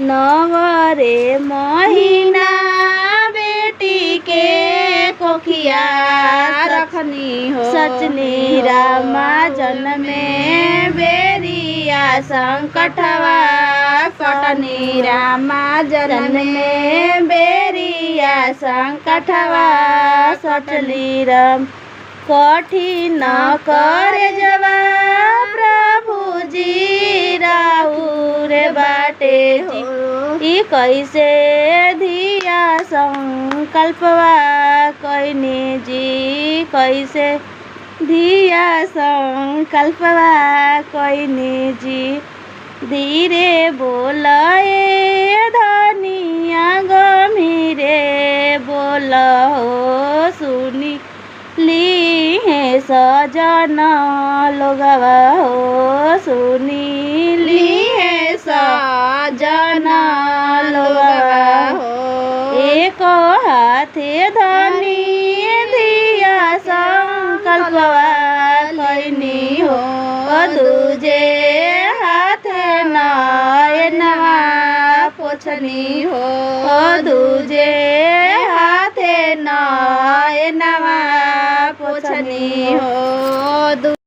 नवरे महीना बेटी के कोखिया रखनी हो सचनी रामा जन्मे बेरिया संकटवा सटनी रामा जन्मे बेरिया संकटवा सटली राम कठिन करे जवा प्रभु जी राउर बाटे जी ई कैसे धिया संकल्पवा कैनी जी कैसे धिया संकल्पवा कैनी जी धीरे बोलाए धनिया गमीरे बोल हो सुनी ली है सजना लोगवा हो सुनी ली है सजना लोगवा हो एक हाथे धनी दिया संकल्पवा कैनी हो दूजे हाथे नयनवा पोछनी हो दूजे